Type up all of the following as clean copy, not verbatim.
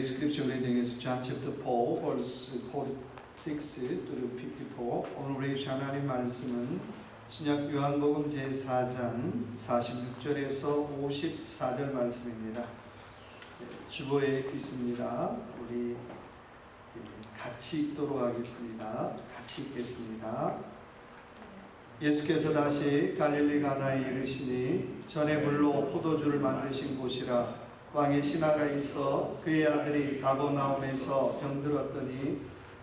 Scripture reading is John chapter 4, verse 46 to 54. 오늘 우리 하나님 말씀은 신약 요한복음 제4장 46절에서 54절 말씀입니다. 주보에 있습니다. 우리 같이 읽도록 하겠습니다. 같이 읽겠습니다. 예수께서 다시 갈릴리 가나에 이르시니 전에 불로 포도주를 만드신 곳이라. 왕의 신하가 있어 그의 아들이 가버나움에서 병들었더니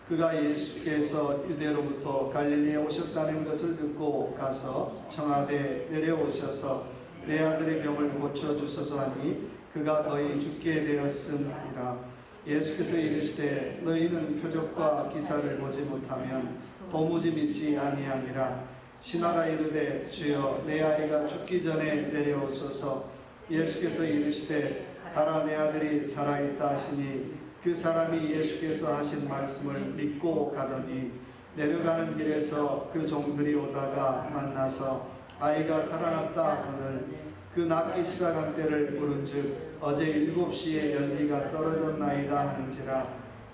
그가 예수께서 유대로부터 갈릴리에 오셨다는 것을 듣고 가서 청하되 내려오셔서 내 아들의 병을 고쳐주소서 하니 그가 거의 죽게 되었음이라. 예수께서 이르시되 너희는 표적과 기사를 보지 못하면 도무지 믿지 아니하니라. 신하가 이르되 주여 내 아이가 죽기 전에 내려오소서. 예수께서 이르시되 가라 내 아들이 살아있다 하시니 그 사람이 예수께서 하신 말씀을 믿고 가더니 내려가는 길에서 그 종들이 오다가 만나서 아이가 살아났다 하거늘 그 낫기 시작한 때를 물은즉 어제 7시에 연기가 떨어졌나이다 하는지라.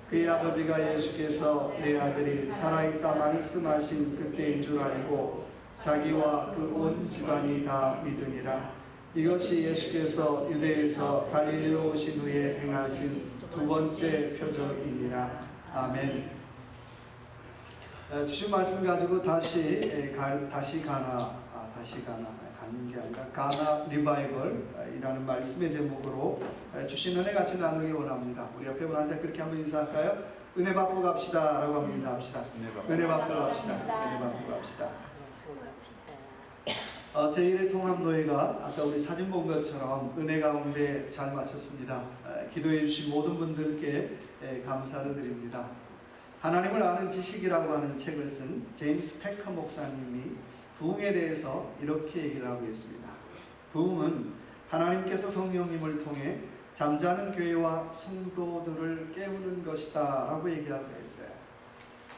그의 아버지가 예수께서 내 아들이 살아있다 말씀하신 그때인 줄 알고 자기와 그 온 집안이 다 믿으니라. 이것이 예수께서 유대에서 갈릴리로 오신 후에 행하신 두 번째 표적이니라. 아멘. 주신 말씀 가지고 다시 가나 가는 게 아니라 가나 리바이벌이라는 말씀의 제목으로 주신 은혜 같이 나누기 원합니다. 우리 옆에 분한테 그렇게 한번 인사할까요? 은혜 받고 갑시다 라고 한번 인사합시다. 은혜 받고 갑시다. 은혜 받고 갑시다. 제1회 통합노예가 아까 우리 사진 본 것처럼 은혜 가운데 잘 마쳤습니다. 기도해 주신 모든 분들께 감사를 드립니다. 하나님을 아는 지식이라고 하는 책을 쓴 제임스 패커 목사님이 부흥에 대해서 이렇게 얘기를 하고 있습니다. 부흥은 하나님께서 성령님을 통해 잠자는 교회와 성도들을 깨우는 것이다 라고 얘기하고 있어요.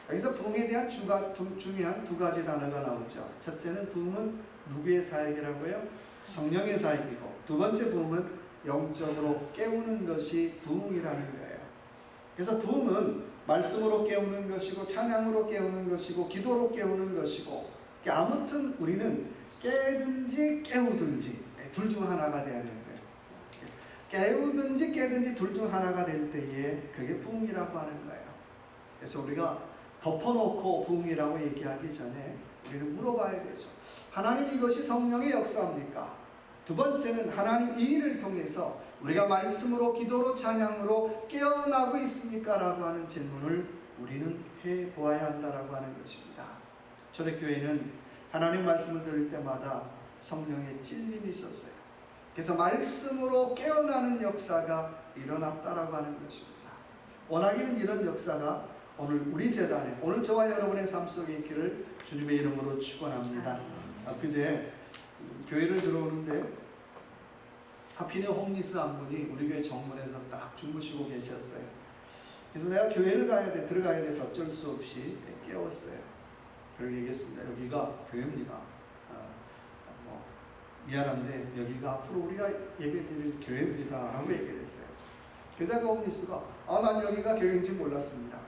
여기서 부흥에 대한 중요한 두 가지 단어가 나오죠. 첫째는 부흥은 누구의 사역이라고요? 성령의 사역이고, 두 번째 부흥은 영적으로 깨우는 것이 부흥이라는 거예요. 그래서 부흥은 말씀으로 깨우는 것이고 찬양으로 깨우는 것이고 기도로 깨우는 것이고, 아무튼 우리는 깨든지 깨우든지 둘 중 하나가 돼야 되는 거예요. 깨우든지 깨든지 둘 중 하나가 될 때에 그게 부흥이라고 하는 거예요. 그래서 우리가 덮어놓고 부흥이라고 얘기하기 전에 우리는 물어봐야 되죠. 하나님 이것이 성령의 역사입니까? 두 번째는 하나님 이 일을 통해서 우리가 말씀으로 기도로 찬양으로 깨어나고 있습니까? 라고 하는 질문을 우리는 해보아야 한다라고 하는 것입니다. 초대교회는 하나님 말씀을 들을 때마다 성령의 찔림이 있었어요. 그래서 말씀으로 깨어나는 역사가 일어났다라고 하는 것입니다. 원하기는 이런 역사가 오늘 우리 재단에, 오늘 저와 여러분의 삶 속에 있기를 주님의 이름으로 축원합니다. 그제 교회를 들어오는데 하필이면 홈리스 한 분이 우리 교회 정문에서 딱 주무시고 계셨어요. 그래서 내가 교회를 들어가야 돼서 어쩔 수 없이 깨웠어요. 그리고 얘기했습니다. 여기가 교회입니다. 미안한데 여기가 앞으로 우리가 예배드릴 교회입니다 라고 얘기를 했어요. 그래서 그 홈리스가 난 여기가 교회인지 몰랐습니다.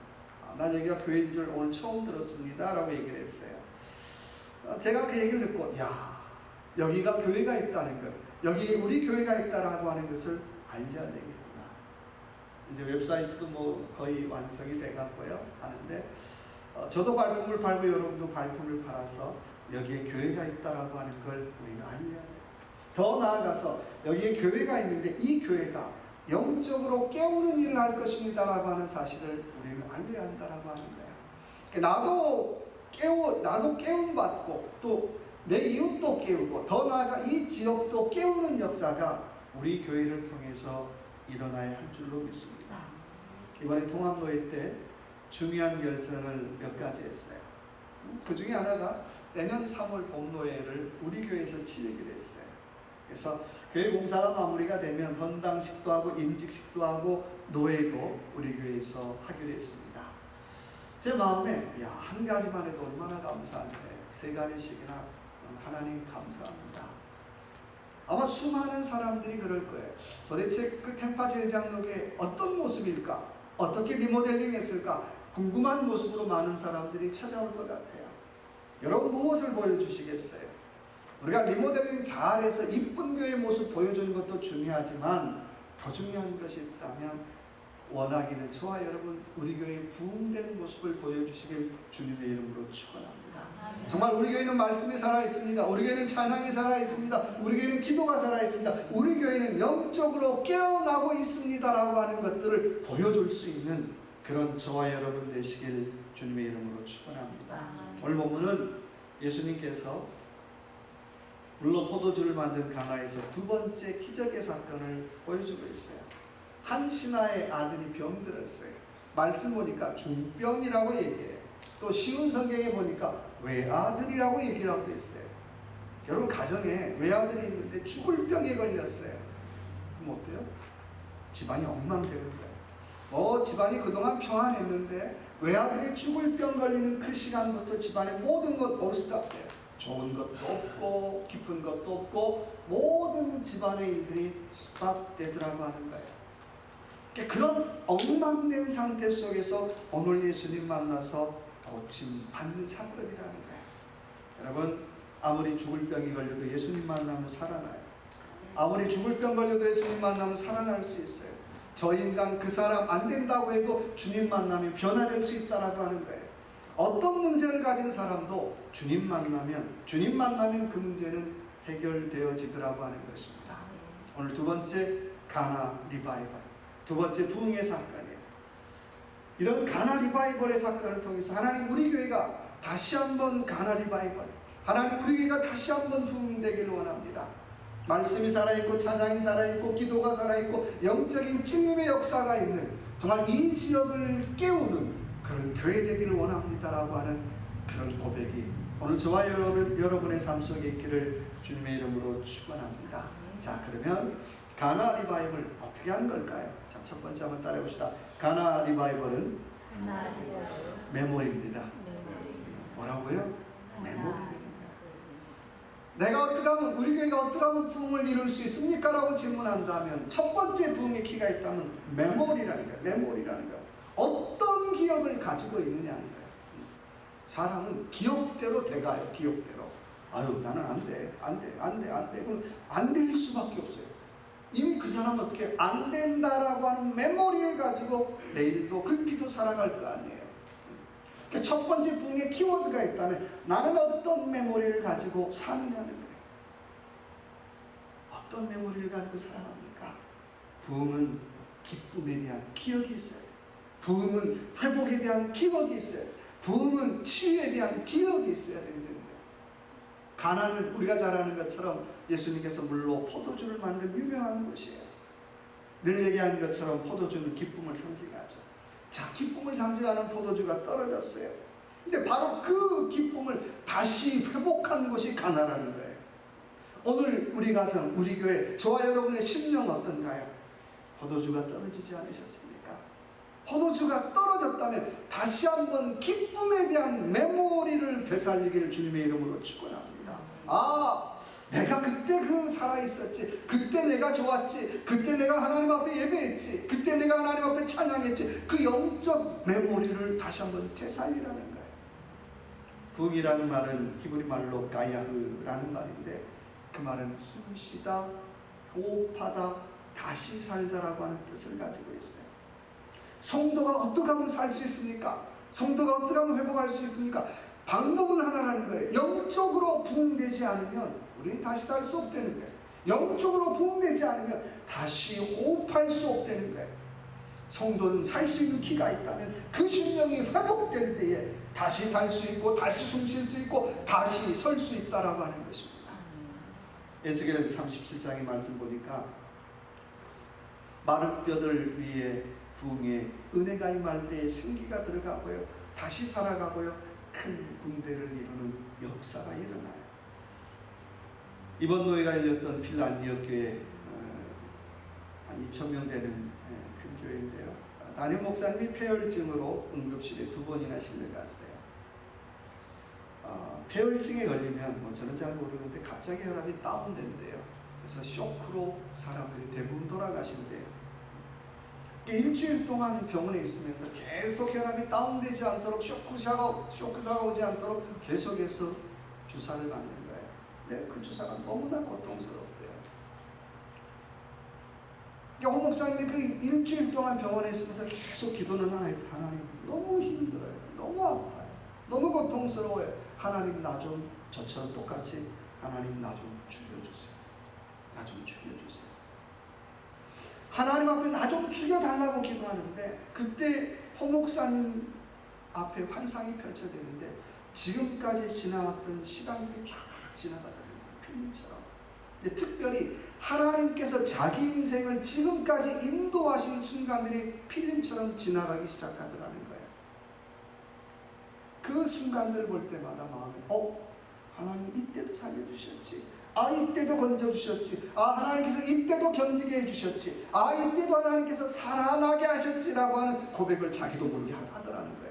난 여기가 교회인 줄 오늘 처음 들었습니다 라고 얘기를 했어요. 제가 그 얘기를 듣고 여기가 교회가 있다는 것, 여기 우리 교회가 있다라고 하는 것을 알려야 되겠구나. 이제 웹사이트도 거의 완성이 돼갔고요 하는데 저도 발품을 팔고 여러분도 발품을 팔아서 여기에 교회가 있다라고 하는 걸 우리가 알려야 돼요. 더 나아가서 여기에 교회가 있는데 이 교회가 영적으로 깨우는 일을 할 것입니다 라고 하는 사실을 우리는 알려야 한다라고 하는 거예요. 나도 깨움받고 또 내 이웃도 깨우고 더 나아가 이 지역도 깨우는 역사가 우리 교회를 통해서 일어나야 할 줄로 믿습니다. 이번에 통합노예 때 중요한 결정을 몇 가지 했어요. 그 중에 하나가 내년 3월 봄노예를 우리 교회에서 치르기로 했어요. 그래서 교회 공사가 마무리가 되면 헌당식도 하고 임직식도 하고 노예도 우리 교회에서 하기로 했습니다. 제 마음에 한 가지만 해도 얼마나 감사한데 세 가지씩이나 하나님 감사합니다. 아마 수많은 사람들이 그럴 거예요. 도대체 그 템파 제일장로교회 어떤 모습일까? 어떻게 리모델링 했을까? 궁금한 모습으로 많은 사람들이 찾아올 것 같아요. 여러분 무엇을 보여주시겠어요? 우리가 리모델링 잘해서 이쁜 교회 모습 보여주는 것도 중요하지만 더 중요한 것이 있다면 원하기는 저와 여러분 우리 교회의 부흥된 모습을 보여주시길 주님의 이름으로 축원합니다. 정말 우리 교회는 말씀이 살아있습니다. 우리 교회는 찬양이 살아있습니다. 우리 교회는 기도가 살아있습니다. 우리 교회는 영적으로 깨어나고 있습니다라고 하는 것들을 보여줄 수 있는 그런 저와 여러분 되시길 주님의 이름으로 축원합니다. 오늘 본문은 예수님께서 물로 포도주를 만든 가나에서 두 번째 기적의 사건을 보여주고 있어요. 한 신하의 아들이 병들었어요. 말씀 보니까 중병이라고 얘기해요. 또 쉬운 성경에 보니까 외아들이라고 얘기를 하고 있어요. 여러분 가정에 외아들이 있는데 죽을 병에 걸렸어요. 그럼 어때요? 집안이 엉망되는 거예요. 집안이 그동안 평안했는데 외아들이 죽을 병 걸리는 그 시간부터 집안의 모든 것 올스톱돼요. 좋은 것도 없고 깊은 것도 없고 모든 집안의 일들이 스탑되더라고 하는 거예요. 그런 엉망된 상태 속에서 오늘 예수님 만나서 고침받는 사건이라는 거예요. 여러분 아무리 죽을 병이 걸려도 예수님 만나면 살아나요. 아무리 죽을 병 걸려도 예수님 만나면 살아날 수 있어요. 저 인간 그 사람 안 된다고 해도 주님 만나면 변화될 수 있다라고 하는 거예요. 어떤 문제를 가진 사람도 주님 만나면 그 문제는 해결되어지더라고 하는 것입니다. 오늘 두 번째 가나 리바이벌, 두 번째 부흥의 사건이에요. 이런 가나 리바이벌의 사건을 통해서 하나님 우리 교회가 다시 한번 가나 리바이벌, 하나님 우리 교회가 다시 한번 부흥되기를 원합니다. 말씀이 살아있고 찬양이 살아있고 기도가 살아있고 영적인 찔림의 역사가 있는 정말 이 지역을 깨우는 그런 교회 되기를 원합니다라고 하는 그런 고백이 오늘 저와 여러분의 삶 속에 있기를 주님의 이름으로 축원합니다. 자, 그러면 가나 리바이벌 어떻게 하는 걸까요? 자, 첫 번째 한번 따라해 봅시다. 가나 리바이벌은 메모입니다. 뭐라고요? 메모입니다. 내가 어떻게 하면, 우리 교회가 어떻게 하면 부흥을 이룰 수 있습니까? 라고 질문한다면 첫 번째 부흥의 키가 있다면 메모리라는 거예요. 메모리라는 거예요. 어떤 기억을 가지고 있느냐는 거예요. 사람은 기억대로 돼가요. 기억대로. 아유 나는 안 돼. 그럼 안 될 수밖에 없어요. 이미 그 사람은 어떻게 안 된다라고 하는 메모리를 가지고 내일도 글피도 살아갈 거 아니에요. 그러니까 첫 번째 부흥의 키워드가 있다면 나는 어떤 메모리를 가지고 사느냐는 거예요. 어떤 메모리를 가지고 살아갑니까? 부흥은 기쁨에 대한 기억이 있어요. 부흥은 회복에 대한 기억이 있어요. 부흥은 치유에 대한 기억이 있어야 되는 거예요. 가나는 우리가 잘 아는 것처럼 예수님께서 물로 포도주를 만든 유명한 곳이에요. 늘 얘기하는 것처럼 포도주는 기쁨을 상징하죠. 자, 기쁨을 상징하는 포도주가 떨어졌어요. 근데 바로 그 기쁨을 다시 회복한 곳이 가나라는 거예요. 오늘 우리 가정, 우리 교회, 저와 여러분의 심령 어떤가요? 포도주가 떨어지지 않으셨습니까? 포도주가 떨어졌다면 다시 한번 기쁨에 대한 메모리를 되살리기를 주님의 이름으로 축원합니다. 아, 내가 그때 살아있었지. 그때 내가 좋았지. 그때 내가 하나님 앞에 예배했지. 그때 내가 하나님 앞에 찬양했지. 그 영적 메모리를 다시 한번 되살리라는 거예요. 부흥이라는 말은 히브리 말로 가야흐라는 말인데 그 말은 숨쉬다, 호흡하다, 다시 살다라고 하는 뜻을 가지고 있어요. 성도가 어떻게 하면 살 수 있습니까? 성도가 어떻게 하면 회복할 수 있습니까? 방법은 하나라는 거예요. 영적으로 부흥되지 않으면 우리는 다시 살 수 없다는 거예요. 영적으로 부흥되지 않으면 다시 호흡할 수 없다는 거예요. 성도는 살 수 있는 기가 있다면 그 심령이 회복될 때에 다시 살 수 있고 다시 숨 쉴 수 있고 다시 설 수 있다라고 하는 것입니다. 에스겔 37장의 말씀 보니까 마른 뼈들 위에 부흥에 은혜가 임할 때에 생기가 들어가고요. 다시 살아가고요. 큰 군대를 이루는 역사가 일어나요. 이번 노예가 열렸던 필란디오 교회 한 2,000명 되는 큰 교회인데요. 담임 목사님이 폐혈증으로 응급실에 2번이나 실려갔어요. 폐혈증에 걸리면 저는 잘 모르는데 갑자기 혈압이 다운된대요. 그래서 쇼크로 사람들이 대부분 돌아가신대요. 일주일 동안 병원에 있으면서 계속 혈압이 다운되지 않도록 쇼크사가 오지 않도록 계속해서 주사를 맞는 거예요. 네, 그 주사가 너무나 고통스럽대요. 홍 목사님이 그 일주일 동안 병원에 있으면서 계속 기도는 하나님 너무 힘들어요. 너무 아파요. 너무 고통스러워요. 하나님 나 좀 저처럼 똑같이 하나님 나 좀 죽여주세요. 나 좀 죽여주세요. 하나님 앞에 나 좀 죽여달라고 기도하는데 그때 홍 목사님 앞에 환상이 펼쳐지는데 지금까지 지나왔던 시간들이 쫙 지나가더라고요. 필름처럼. 근데 특별히 하나님께서 자기 인생을 지금까지 인도하신 순간들이 필름처럼 지나가기 시작하더라는 거예요. 그 순간들을 볼 때마다 마음이 하나님 이때도 살려주셨지. 이때도 건져주셨지. 하나님께서 이때도 견디게 해주셨지. 이때도 하나님께서 살아나게 하셨지라고 하는 고백을 자기도 모르게 하더라는 거예요.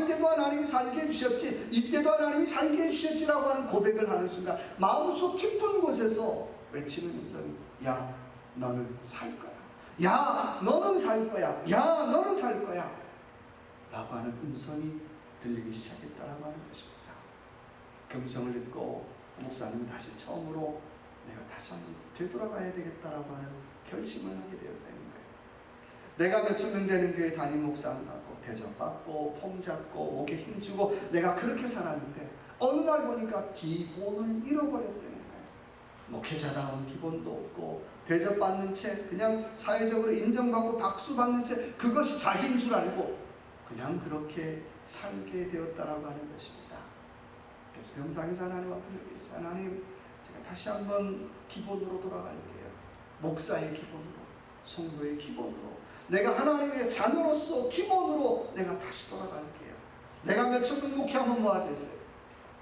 이때도 하나님이 살게 해주셨지. 이때도 하나님이 살게 해주셨지라고 하는 고백을 하는 순간 마음속 깊은 곳에서 외치는 음성이 야 너는 살 거야. 야 너는 살 거야. 야 너는 살 거야 라고 하는 음성이 들리기 시작했다라고 하는 것입니다. 그 음성을 듣고 목사님은 다시 처음으로 내가 다시 한번 되돌아가야 되겠다라고 하는 결심을 하게 되었다는 거예요. 내가 몇천 명 되는 교회 담임 목사한다고 대접받고 폼 잡고 목에 힘주고 내가 그렇게 살았는데 어느 날 보니까 기본을 잃어버렸다는 거예요. 목회자다운 기본도 없고 대접받는 채 그냥 사회적으로 인정받고 박수받는 채 그것이 자기인 줄 알고 그냥 그렇게 살게 되었다라고 하는 것입니다. 그래서 병상에서 하나님 앞에 여기서 하나님 제가 다시 한번 기본으로 돌아갈게요. 목사의 기본으로, 성도의 기본으로, 내가 하나님의 자녀로서 기본으로 내가 다시 돌아갈게요. 내가 몇천 명 목회하면 뭐 하겠어요?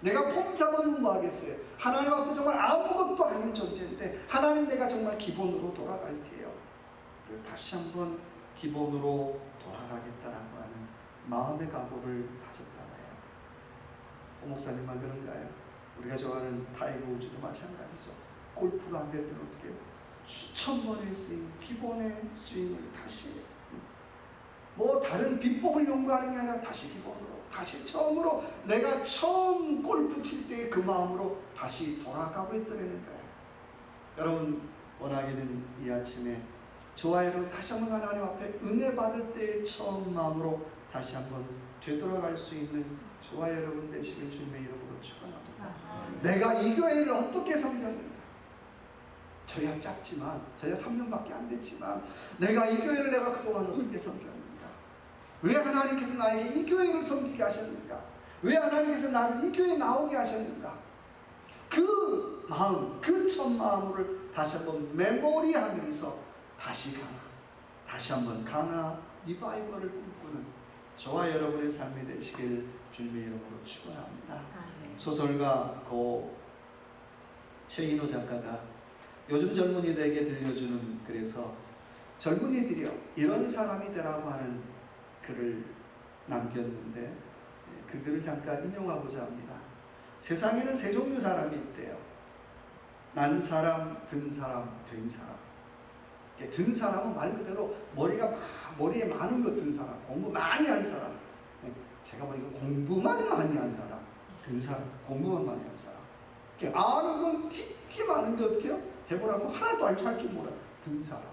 내가 폼 잡으면 뭐 하겠어요? 하나님 앞에 정말 아무것도 아닌 존재인데 하나님 내가 정말 기본으로 돌아갈게요. 그리고 다시 한번 기본으로 돌아가겠다라고 하는 마음의 각오를 다졌다. 목사님만 그런가요? 우리가 좋아하는 타이거 우즈도 마찬가지죠. 골프가 안 될 때는 어떻게 해요? 수천 번의 스윙, 기본의 스윙을 다시 뭐 다른 비법을 연구하는 게 아니라 다시 기본으로 다시 처음으로 내가 처음 골프 칠 때의 그 마음으로 다시 돌아가고 있더라는 거예요. 여러분 원하기는 이 아침에 저와 여러분 다시 한번 하나님 앞에 은혜 받을 때의 처음 마음으로 다시 한번 되돌아갈 수 있는 저와 여러분 되시길 주님의 이름으로 축원합니다. 내가 이 교회를 어떻게 섬겼는가? 저야 짧지만 저야 3년밖에 안 됐지만 내가 이 교회를 내가 그동안 어떻게 섬겼는가? 왜 하나님께서 나에게 이 교회를 섬기게 하셨는가? 왜 하나님께서 나를 이 교회에 나오게 하셨는가? 그 마음, 그 첫 마음을 다시 한번 메모리하면서 다시 한번 가나 리바이벌을 꿈꾸는 저와 여러분의 삶이 되시길 주님의 이름으로 축원합니다. 소설가 고 최인호 작가가 요즘 젊은이들에게 들려주는 글에서 젊은이들이여 이런 사람이 되라고 하는 글을 남겼는데 그 글을 잠깐 인용하고자 합니다. 세상에는 세 종류 사람이 있대요. 난 사람, 든 사람, 된 사람. 든 사람은 말 그대로 머리에 많은 거 든 사람, 공부 많이 한 사람. 제가 보니까 공부만 많이 한 사람, 든 사람, 공부만 많이 한 사람. 아는 건 되게 많은데 어떻게 해요? 해보라고 하나도 할 줄 몰라요. 든 사람.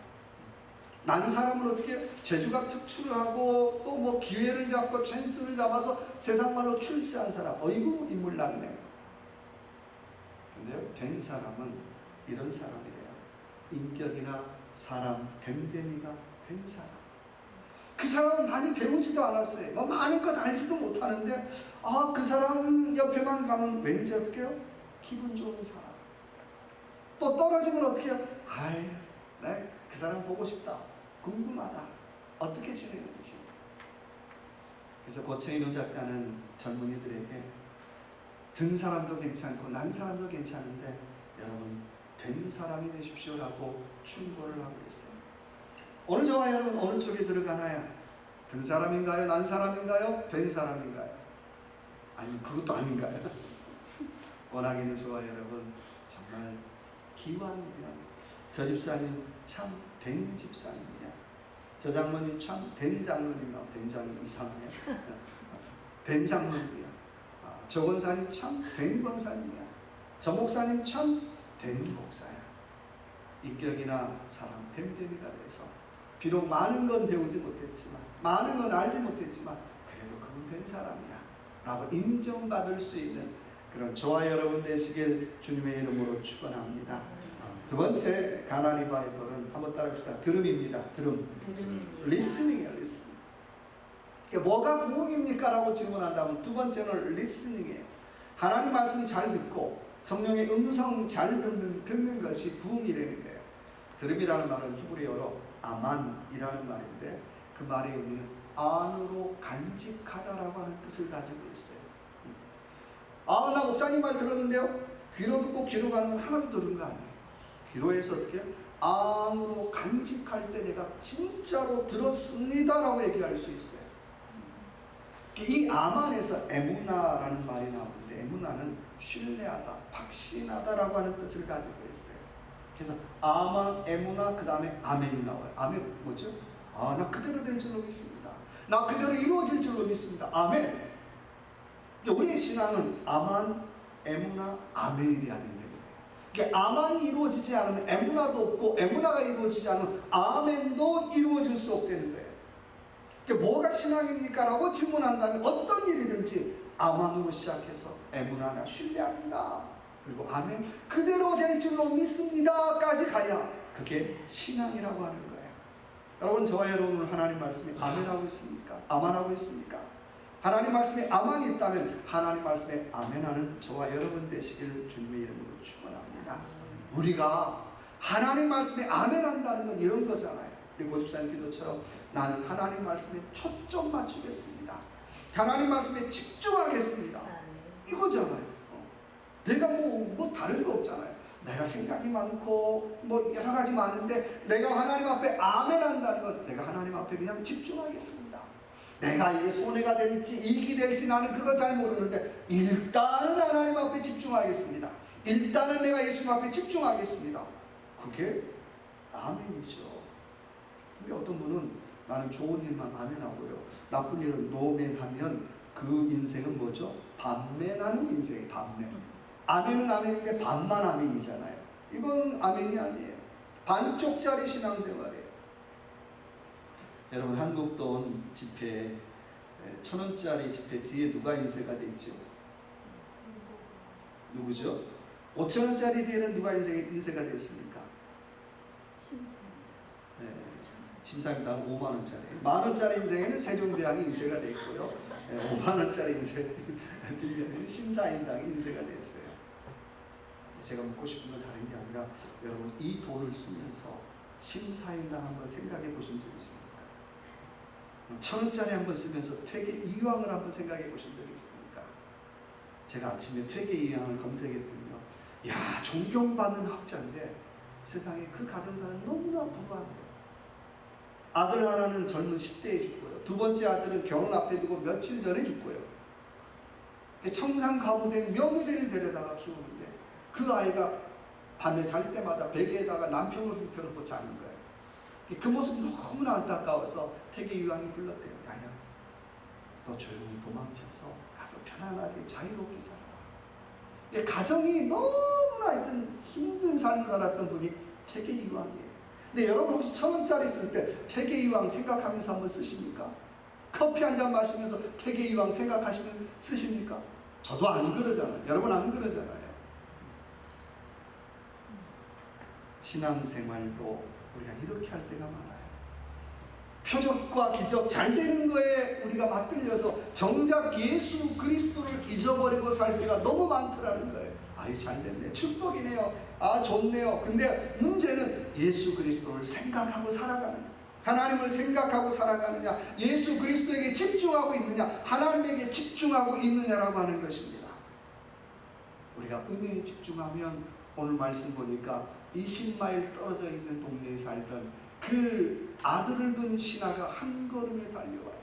난 사람은 어떻게 해요? 재주가 특출하고 또 뭐 기회를 잡고 찬스를 잡아서 세상 말로 출세한 사람. 어이구 인물 났네. 근데요, 된 사람은 이런 사람이래요. 인격이나 사람, 됨됨이가 된 사람. 그 사람은 많이 배우지도 않았어요. 뭐 많은 것 알지도 못하는데 그 사람 옆에만 가면 왠지 어떻게 해요? 기분 좋은 사람. 또 떨어지면 어떻게 해요? 나 그 사람 보고 싶다. 궁금하다. 어떻게 지내는지. 그래서 고채인호 작가는 젊은이들에게 든 사람도 괜찮고 난 사람도 괜찮은데 여러분 된 사람이 되십시오라고 충고를 하고 있어요. 오늘 저와 여러분 어느 쪽에 들어가나요? 든 사람인가요? 난 사람인가요? 된 사람인가요? 아니 그것도 아닌가요? 원하기는 저와 여러분 정말 기완이면 저 집사님 참 된 집사님이야. 저 장모님 참 된 장모님이야. 된 장모님 이상해요. 된 장모님이야. 저 권사님 참 된 권사님이야. 저 목사님 참 된 목사야. 인격이나 사랑 됨됨이가 돼서 비록 많은 건 배우지 못했지만 많은 건 알지 못했지만 그래도 그건 된 사람이야 라고 인정받을 수 있는 그런 저와 여러분 되시길 주님의 이름으로 축원합니다. 두 번째 가나 리바이벌은 한번 따라합시다. 들음입니다. 들음입니다. 리스닝이에요. 리스닝. 뭐가 부흥입니까? 라고 질문한다면 두 번째는 리스닝이에요. 하나님 말씀 잘 듣고 성령의 음성 잘 듣는 것이 부흥이라는 거예요. 들음이라는 말은 히브리어로 아만이라는 말인데 그 말의 의미는 안으로 간직하다라고 하는 뜻을 가지고 있어요. 나 목사님 말 들었는데요. 귀로 듣고 귀로 가는 건 하나도 들은 거 아니에요. 귀로해서 어떻게 안으로 간직할 때 내가 진짜로 들었습니다라고 얘기할 수 있어요. 이 아만에서 에무나라는 말이 나오는데 에무나는 신뢰하다, 확신하다라고 하는 뜻을 가지고 있어요. 그래서 아만, 에무나, 그 다음에 아멘이 나와요. 아멘 뭐죠? 나 그대로 될 줄로 믿습니다. 나 그대로 이루어질 줄로 믿습니다. 아멘. 우리의 신앙은 아만, 에무나, 아멘이 돼야 된다는 거예요. 그러니까 아만이 이루어지지 않으면 에무나도 없고 에무나가 이루어지지 않으면 아멘도 이루어질 수 없다는 거예요. 그러니까 뭐가 신앙입니까? 라고 질문한다면 어떤 일이든지 아만으로 시작해서 에무나나 신뢰합니다. 그리고 아멘 그대로 될 줄로 믿습니다 까지 가야 그게 신앙이라고 하는 거예요. 여러분 저와 여러분은 하나님 말씀에 아멘하고 있습니까? 아만하고 있습니까? 하나님 말씀에 아만이 있다면 하나님 말씀에 아멘하는 저와 여러분 되시길 주님의 이름으로 축원합니다. 우리가 하나님 말씀에 아멘한다는 건 이런 거잖아요. 우리 모집사님 기도처럼 나는 하나님 말씀에 초점 맞추겠습니다. 하나님 말씀에 집중하겠습니다. 이거잖아요. 내가 뭐 다른 거 없잖아요. 내가 생각이 많고 뭐 여러 가지 많은데 내가 하나님 앞에 아멘 한다는 건 내가 하나님 앞에 그냥 집중하겠습니다. 내가 이게 손해가 될지 이익이 될지 나는 그거 잘 모르는데 일단은 하나님 앞에 집중하겠습니다. 일단은 내가 예수님 앞에 집중하겠습니다. 그게 아멘이죠. 근데 어떤 분은 나는 좋은 일만 아멘하고요. 나쁜 일은 노멘하면 그 인생은 뭐죠? 반면하는 인생이 반면. 아멘은 아멘인데 반만 아멘이잖아요. 이건 아멘이 아니에요. 반쪽짜리 신앙생활이에요. 여러분 한국돈 지폐 1,000원짜리 지폐 뒤에 누가 인쇄가 돼 있죠? 누구죠? 5,000원짜리 뒤에는 누가 인쇄가 되어 있습니까? 심상당 5만원짜리. 만원짜리 인쇄에는 세종대왕이 인쇄가 되어 있고요. 5만원짜리 인쇄 뒤에는 심사인당이 인쇄가 되어 있어요. 제가 묻고 싶은 건 다른 게 아니라 여러분 이 돈을 쓰면서 심사인당 한번 생각해 보신 적 있습니까? 1,000원짜리 한번 쓰면서 퇴계 이황을 한번 생각해 보신 적이 있습니까? 제가 아침에 퇴계 이황을 검색했더니요. 야 존경받는 학자인데 세상에 그 가정사는 너무나 부유한데요. 아들 하나는 젊은 10대에 죽고요. 두 번째 아들은 결혼 앞에 두고 며칠 전에 죽고요. 청산가부된 며느리를 데려다가 키우는데 그 아이가 밤에 잘 때마다 베개에다가 남편을 눕혀놓고 자는 거예요. 그 모습이 너무나 안타까워서 태계유황이 불렀대요. 야야, 너 조용히 도망쳐서 가서 편안하게 자유롭게 살아. 가정이 너무나 하여튼 힘든 삶을 살았던 분이 태계유황이에요. 근데 여러분 혹시 1,000원짜리 쓸 때 태계유황 생각하면서 한번 쓰십니까? 커피 한 잔 마시면서 태계유황 생각하시면 쓰십니까? 저도 안 그러잖아요. 여러분 안 그러잖아요. 신앙생활도 우리가 이렇게 할 때가 많아요. 표적과 기적 잘 되는 거에 우리가 맞들려서 정작 예수 그리스도를 잊어버리고 살 때가 너무 많더라는 거예요. 아유 잘 됐네. 축복이네요. 아 좋네요. 근데 문제는 예수 그리스도를 생각하고 살아가는 하나님을 생각하고 살아가느냐, 예수 그리스도에게 집중하고 있느냐, 하나님에게 집중하고 있느냐라고 하는 것입니다. 우리가 은혜에 집중하면 오늘 말씀 보니까 20마일 떨어져 있는 동네에 살던 그 아들을 둔 신하가 한 걸음에 달려와요.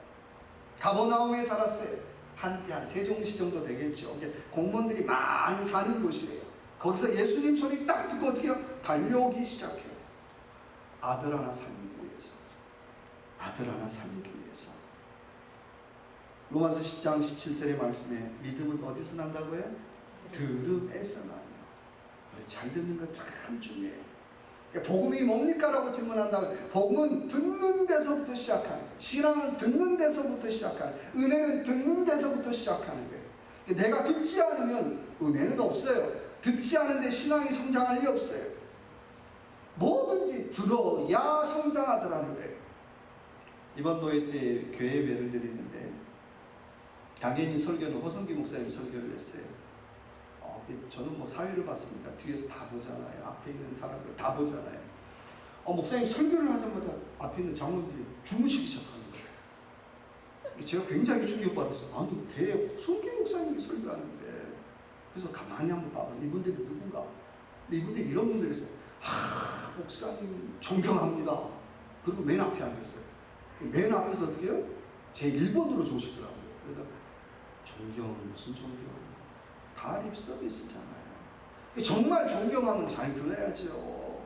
가버나움에 살았어요. 한 세종시 정도 되겠죠. 공무원들이 많이 사는 곳이에요. 거기서 예수님 소리 딱 듣고 어떻게 해요? 달려오기 시작해요. 아들 하나 살리기 위해서. 아들 하나 살리기 위해서. 로마서 10장 17절의 말씀에 믿음은 어디서 난다고요? 들음에서 나요. 잘 듣는 거 참 중요해요. 복음이 뭡니까? 라고 질문한다면 복음은 듣는 데서부터 시작하는 거예요. 신앙은 듣는 데서부터 시작하는 거예요. 은혜는 듣는 데서부터 시작하는 거예요. 내가 듣지 않으면 은혜는 없어요. 듣지 않은데 신앙이 성장할 리 없어요. 뭐든지 들어야 성장하더라는 거예요. 이번 노예 때 교회 예배를 드리는데 당연히 설교는 호성기 목사님 설교를 했어요. 저는 뭐 사회를 봤습니다. 뒤에서 다 보잖아요. 앞에 있는 사람들 다 보잖아요. 목사님 설교를 하자마자 앞에 있는 장로들이 주무시기 시작하는 거예요. 제가 굉장히 충격받았어요. 아니, 호성기 목사님이 설교하는데. 그래서 가만히 한번 봐봐. 이분들이 누군가? 근데 이분들이 이런 분들이 있어요. 목사님 존경합니다. 그리고 맨 앞에 앉았어요. 맨 앞에서 어떻게 해요? 제 1번으로 조시더라고요. 그래서 무슨 존경? 다 립 서비스잖아요. 정말 존경하면 잘 들어야죠.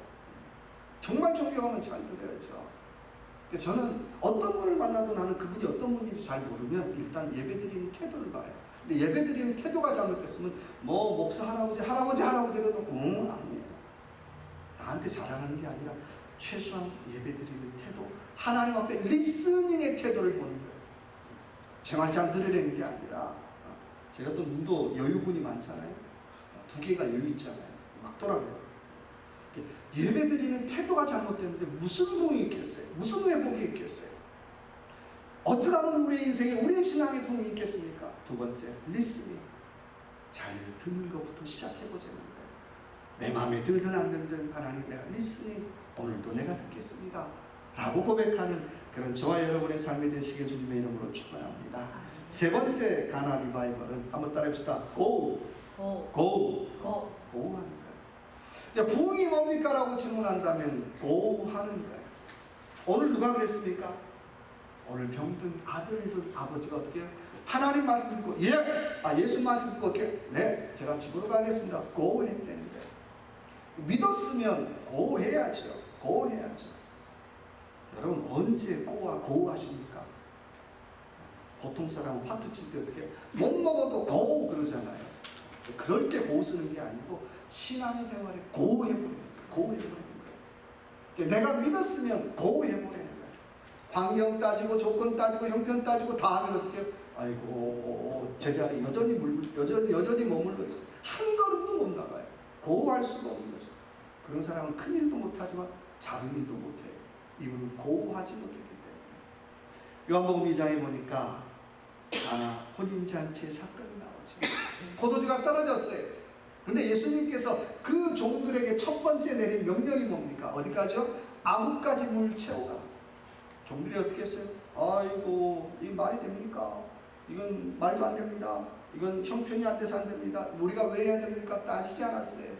정말 존경하면 잘 들어야죠. 저는 어떤 분을 만나도 나는 그분이 어떤 분인지 잘 모르면 일단 예배드리는 태도를 봐요. 근데 예배드리는 태도가 잘못됐으면 뭐 목사 할아버지라도 아니에요. 나한테 자랑하는 게 아니라 최소한 예배드리는 태도, 하나님 앞에 리스닝의 태도를 보는 거예요. 제 말 잘 들으려는 게 아니라 제가 또 눈도 여유분이 많잖아요. 2개가 여유 있잖아요. 막 돌아가요. 예배드리는 태도가 잘못됐는데 무슨 도움이 있겠어요? 무슨 회복이 있겠어요? 어떻게 하면 우리의 인생에 우리의 신앙에 도움이 있겠습니까? 두 번째, 리스닝. 잘 듣는 것부터 시작해보자는 거예요. 내 마음에 들든 안 들든 하나님 내가 리스닝, 오늘도 내가 듣겠습니다 라고 고백하는 그런 저와 여러분의 삶이 되시길 주님의 이름으로 축원합니다. 세 번째 가나 리바이벌은 한번 따라합시다. Go 하는 거예요. 부흥이 뭡니까? 라고 질문한다면 Go 하는 거예요. 오늘 누가 그랬습니까? 오늘 병든 아들을 아버지가 어떻게 해요? 하나님 말씀 듣고 예수 말씀 듣고 어떻게? 네, 제가 집으로 가겠습니다. Go 했다는 거예요. 믿었으면 Go 해야죠. Go 해야죠. 여러분 언제 Go 하십니까? 보통 사람은 화투 칠 때 어떻게 못 먹어도 고 그러잖아요. 그럴 때 고 쓰는 게 아니고 신앙생활에 고 해버리는 거예요. 내가 믿었으면 고 해버리는 거예요. 환경 따지고 조건 따지고 형편 따지고 다 하면 어떻게 아이고 제자리 여전히 머물러 있어요. 한 걸음도 못 나가요. 고 할 수가 없는 거죠. 그런 사람은 큰 일도 못하지만 작은 일도 못해요. 이분은 고 하지 못했기 때문에. 요한복음 2장에 보니까 혼인잔치의 사건이 나오죠. 포도주가 떨어졌어요. 근데 예수님께서 그 종들에게 첫 번째 내린 명령이 뭡니까? 어디까지요? 아구까지 물 채워가. 종들이 어떻게 했어요? 아이고, 이 말이 됩니까? 이건 말도 안 됩니다. 이건 형편이 안 돼서 안 됩니다. 우리가 왜 해야 됩니까? 따지지 않았어요.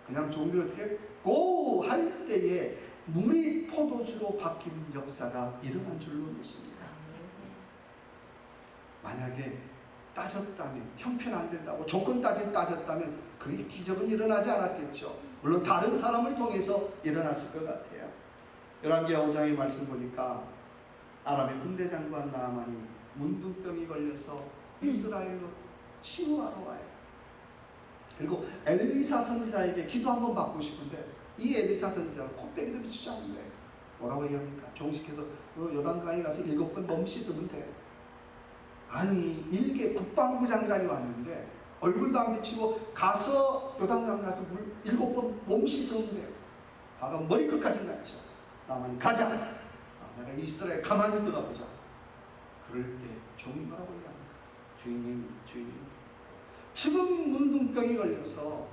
그냥 종들이 어떻게 고 할 때에 물이 포도주로 바뀌는 역사가 일어난 줄로 믿습니다. 만약에 따졌다면, 형편 안 된다고 조건 따졌다면 그 기적은 일어나지 않았겠죠. 물론 다른 사람을 통해서 일어났을 것 같아요. 열왕기하 5장의 말씀 보니까 아람의 군대장관 나아만이 문둥병이 걸려서 이스라엘로 치유하러 와요. 그리고 엘리사 선지자에게 기도 한번 받고 싶은데 이 엘리사 선지자가 코빼기도 비추지 않는 거예요. 뭐라고 얘기합니까? 종식해서 요단강에 가서 7번 몸 씻으면 돼. 아니 일개 국방부 장관이 왔는데 얼굴도 안 비치고 가서 요단강 가서 7번 몸 씻으면 돼요. 아가 머리끝까지 갔죠. 나만 가자. 내가 이스라엘 가만히 들어보자. 그럴 때 종이 뭐라고 얘기합니까? 주인님 지금 문둥병이 걸려서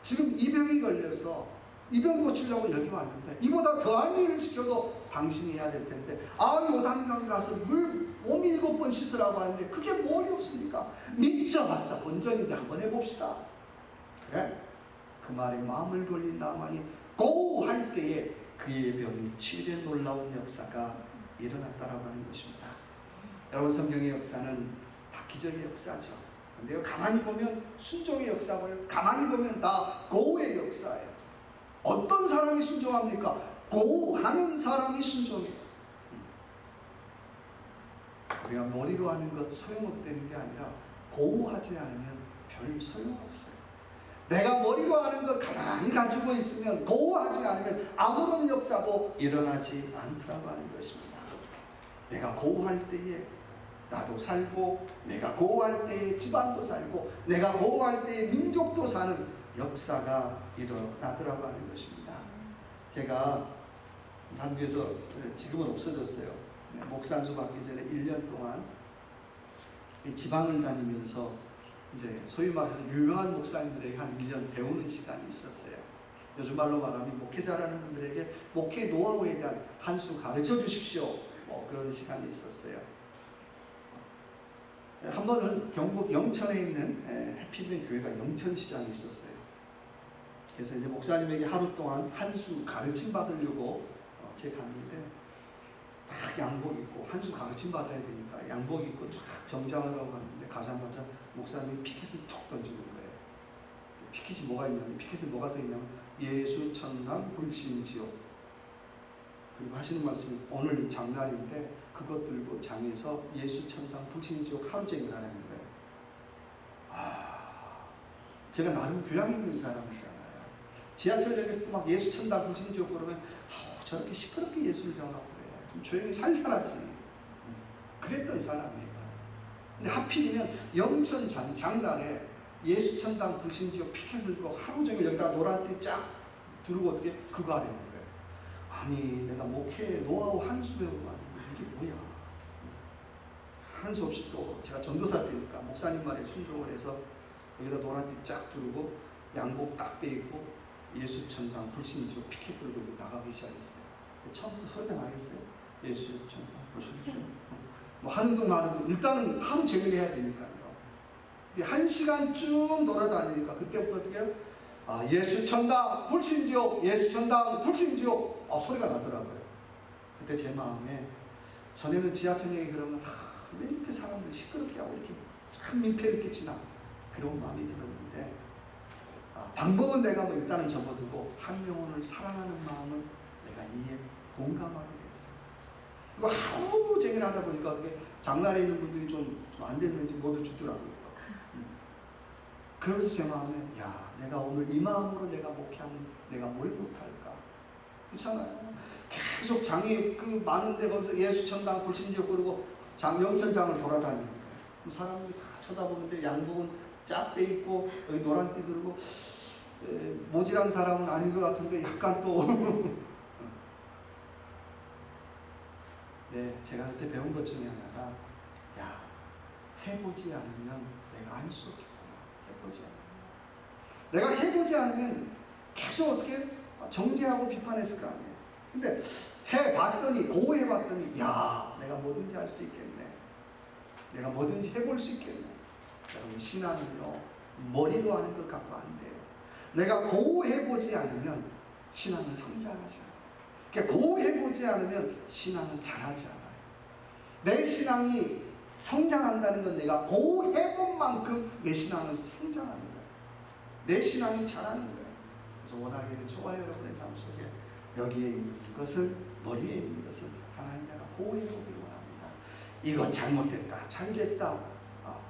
지금 이 병이 걸려서 이 병 고치려고 여기 왔는데 이보다 더한 일을 시켜도 당신이 해야 될 텐데 요단강 가서 몸 7번 씻으라고 하는데 그게 뭘이 없습니까? 믿져봤자 본전인데 한번 해봅시다. 그래? 그 말에 마음을 돌린 나만이 고 할 때에 그의 병이 치유된 놀라운 역사가 일어났다라고 하는 것입니다. 여러분 성경의 역사는 다 기적의 역사죠. 근데요, 가만히 보면 순종의 역사고요. 가만히 보면 다 고의 역사예요. 어떤 사람이 순종합니까? 고하는 사람이 순종해요. 우리가 머리로 하는 것 소용없다는 게 아니라 고하지 않으면 별 소용없어요. 내가 머리로 하는 것 가만히 가지고 있으면, 고하지 않으면 아무런 역사도 일어나지 않더라고 하는 것입니다. 내가 고할 때에 나도 살고, 내가 고할 때에 집안도 살고, 내가 고할 때에 민족도 사는 역사가 일어나더라고 하는 것입니다. 제가 한국에서, 지금은 없어졌어요, 목산수 받기 전에 1년 동안 지방을 다니면서 이제 소위 말해서 유명한 목사님들에게 한 1년 배우는 시간이 있었어요. 요즘 말로 말하면 목회자라는 분들에게 목회 노하우에 대한 한 수 가르쳐 주십시오, 그런 시간이 있었어요. 한 번은 경북 영천에 있는 해피빈 교회가 영천시장에 있었어요. 그래서 이제 목사님에게 하루 동안 한 수 가르침 받으려고 제가 갔는데, 딱 양복 입고 한 수 가르침 받아야 되니까 양복 입고 쫙 정장을 하고 갔는데, 가자마자 목사님이 피켓을 툭 던지는 거예요. 피켓이 뭐가 있냐면, 피켓에 뭐가 써있냐면 예수 천당 불신 지옥. 그리고 하시는 말씀이 오늘 장날인데 그것 들고 장에서 예수 천당 불신 지옥 하루 종일 하라는 거예요. 제가 나름 교양 있는 사람이잖아요. 지하철역에서도 막 예수 천당 불신 지옥 그러면 저렇게 시끄럽게 예수를 전하고 그래, 좀 조용히 살살하지, 그랬던 사람이에요. 근데 하필이면 영천 장날에 예수 천당 불신 지옥 피켓을 들고 하루 종일 여기다 노란띠 쫙 두르고 어떻게 그거 하려는 거예요. 아니, 내가 목회 노하우 한 수 배우고 왔는데 이게 뭐야? 한 수 없이 또 제가 전도사 때니까 목사님 말에 순종을 해서 여기다 노란띠 쫙 두르고 양복 딱 빼입고 예수 천당 불신 지옥 피켓 들고 나가기 시작했어요. 처음부터 소리가 나겠어요? 예수 천당 불신 지옥. 뭐 하는 둥 마는 둥, 일단은 하루 종일 해야 되니까요. 1시간 쭉 돌아다니니까 그때부터 어떻게 해요? 예수 천당 불신 지옥, 예수 천당 불신 지옥, 소리가 나더라고요. 그때 제 마음에, 전에는 지하철역에 그러면 왜 이렇게 사람들이 시끄럽게 하고 이렇게 참 민폐를 끼치나, 그런 마음이 들었는데, 방법은 내가 뭐 일단은 접어두고 한 영혼을 사랑하는 마음은 내가 이해 공감하게 됐어요. 이거 하루 종일 하다 보니까 어떻게 장날에 있는 분들이 좀 안 됐는지 모두 주더라고요. 그러면서 제 마음에, 내가 오늘 이 마음으로 내가 목회하면 내가 뭘 못할까? 그렇잖아요. 계속 장이 많은데 거기서 예수 천당 불신 지옥 그러고 영천장을 돌아다니는 거예요. 그럼 사람들이 다 쳐다보는데 양복은 쫙 빼입고 여기 노란띠 들고 모질한 사람은 아닌 것 같은데 약간 또 네, 제가 그때 배운 것 중에 하나가, 해보지 않으면 내가 알 수 없겠구나. 해보지 않으면. 내가 해보지 않으면 계속 어떻게 정죄하고 비판했을 거 아니에요. 근데 해봤더니, 고해봤더니, 내가 뭐든지 할 수 있겠네. 내가 뭐든지 해볼 수 있겠네. 여러분, 신앙은요, 머리로 하는 것 갖고 안 돼요. 내가 고해보지 않으면 신앙은 성장하지 않아요. 그러니까 고해보지 않으면 신앙은 자라지 않아요. 내 신앙이 성장한다는 건 내가 고해본 만큼 내 신앙은 성장하는 거예요. 내 신앙이 자라는 거예요. 그래서 원하기를 저와 여러분의 삶 속에 여기에 있는 것을, 머리에 있는 것을 하나님 내가 고해보기를 원합니다. 이거 잘못됐다, 잘됐다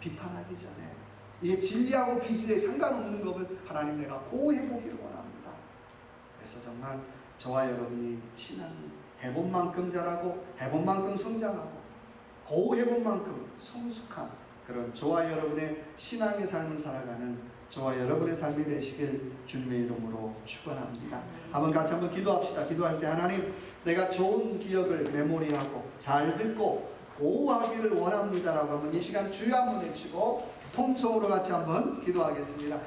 비판하기 전에, 이게 진리하고 비진리에 상관없는 거면 하나님 내가 고해보기를 원합니다. 그래서 정말 저와 여러분이 신앙이 해본 만큼 자라고 해본 만큼 성장하고 고해본 만큼 성숙한 그런 저와 여러분의 신앙의 삶을 살아가는 저와 여러분의 삶이 되시길 주님의 이름으로 축원합니다. 한번 기도합시다. 기도할 때, 하나님, 내가 좋은 기억을 메모리하고 잘 듣고 고하기를 원합니다라고 한번 이 시간 주여 한번 외치고 통성으로 같이 한번 기도하겠습니다.